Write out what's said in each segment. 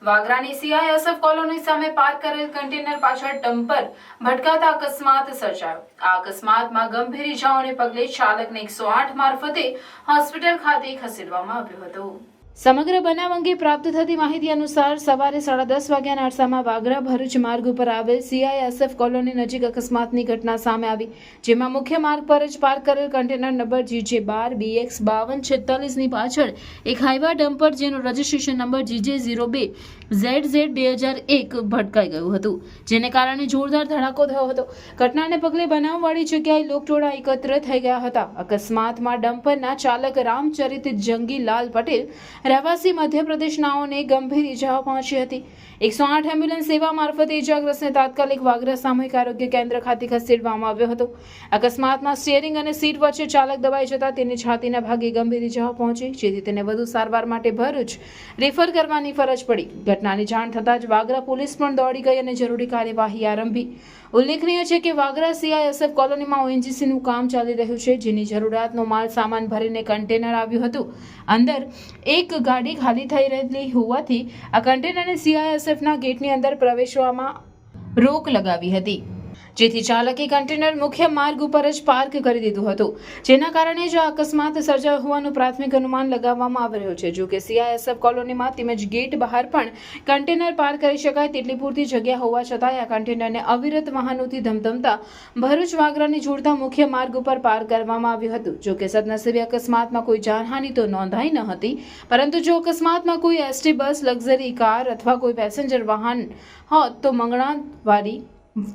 વાગરાની CISF colony સામે park કરેલ container પાછળ ડમ્પર ભટકાતા અકસ્માત સર્જાયો. આ અકસ્માતમાં ગંભીર ઇજાઓને પગલે ચાલકને 108 મારફતે હોસ્પિટલ ખાતે ખસેડવામાં આવ્યો હતો. સમગ્ર બનાવ અંગે પ્રાપ્ત થતી માહિતી અનુસાર સવારે 10:30 વાગ્યાના અરસામાં વાગરા ભરૂચ માર્ગ ઉપર આવેલ સીઆઈએસએફ કોલોની નજીક અકસ્માતની ઘટના સામે આવી, જેમાં મુખ્ય માર્ગ પર જ પાર્ક કરેલ કન્ટેનર નંબર GJ12BX 5246 ની પાછળ એક હાઈવા ડમ્પર જેનો રજિસ્ટ્રેશન નંબર GJ0B ZZ2001 ભટકાઈ ગયું હતું, જેને કારણે જોરદાર ધડાકો થયો હતો. ઘટનાને પગલે બનાવવાળી જગ્યાએ લોકટોળા એકત્ર થઈ ગયા હતા. અકસ્માતમાં ડમ્પરના ચાલક રામચરિત જંગીલાલ પટેલ રહેવાસી મધ્યપ્રદેશનાઓને ગંભીર ઇજાઓ પહોંચી હતી. 108 એમ્બ્યુલન્સ સેવા મારફતે ઇજાગ્રસ્તને તાત્કાલિક વાગરા સામૂહિક આરોગ્ય કેન્દ્ર ખાતે ખસેડવામાં આવ્યો હતો. અકસ્માતમાં સ્ટીયરિંગ અને સીટ વચ્ચે ચાલક દબાઈ જતા તેની છાતીના ભાગે ગંભીર ઇજાઓ પહોંચી, જેથી તેને વધુ સારવાર માટે ભરૂચ રેફર કરવાની ફરજ પડી. ઘટનાની જાણ થતાં જ વાગરા પોલીસ પણ દોડી ગઈ અને જરૂરી કાર્યવાહી આરંભી. ઉલ્લેખનીય છે કે વાગરા સીઆઈએસએફ કોલોનીમાં ઓએનજીસીનું કામ ચાલી રહ્યું છે, જેની જરૂરિયાતનો માલ સામાન ભરીને કન્ટેનર આવ્યું હતું. અંદર એક ગાડી ખાલી થઈ રહેલી હોવાથી આ કન્ટેનરને સીઆઈએસએફના ગેટની અંદર પ્રવેશવામાં રોક લગાવી હતી, જેથી ચાલકે કન્ટેનર મુખ્ય માર્ગ ઉપર જ પાર્ક કરી દીધું હતું, જેના કારણે જ આ અકસ્માત સર્જાયો હોવાનું પ્રાથમિક અનુમાન લગાવવામાં આવી રહ્યું છે. જો કે સીઆઈએસએફ કોલોનીમાં તેમજ ગેટ બહાર પણ કન્ટેનર પાર્ક કરી શકાય તેટલી પૂરતી જગ્યા હોવા છતાં આ કન્ટેનરને અવિરત વાહનોથી ધમધમતા ભરૂચ વાગરાને જોડતા મુખ્ય માર્ગ ઉપર પાર્ક કરવામાં આવ્યું હતું. જો કે સદનસીબે અકસ્માતમાં કોઈ જાનહાનિ તો નોંધાઈ ન હતી, પરંતુ જો અકસ્માતમાં કોઈ એસટી બસ, લક્ઝરી કાર અથવા કોઈ પેસેન્જર વાહન હોત તો મંગળાવારી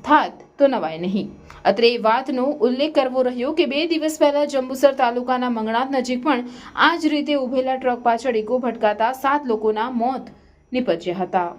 થાત તો નવાય નહીં. અત્રે એ વાતનો ઉલ્લેખ કરવો રહ્યો કે 2 દિવસ પહેલા જંબુસર તાલુકાના મંગણાત નજીક પણ આ જ રીતે ઉભેલા ટ્રક પાછળ ઇકો ભટકાતા 7 લોકોના મોત નીપજ્યા હતા.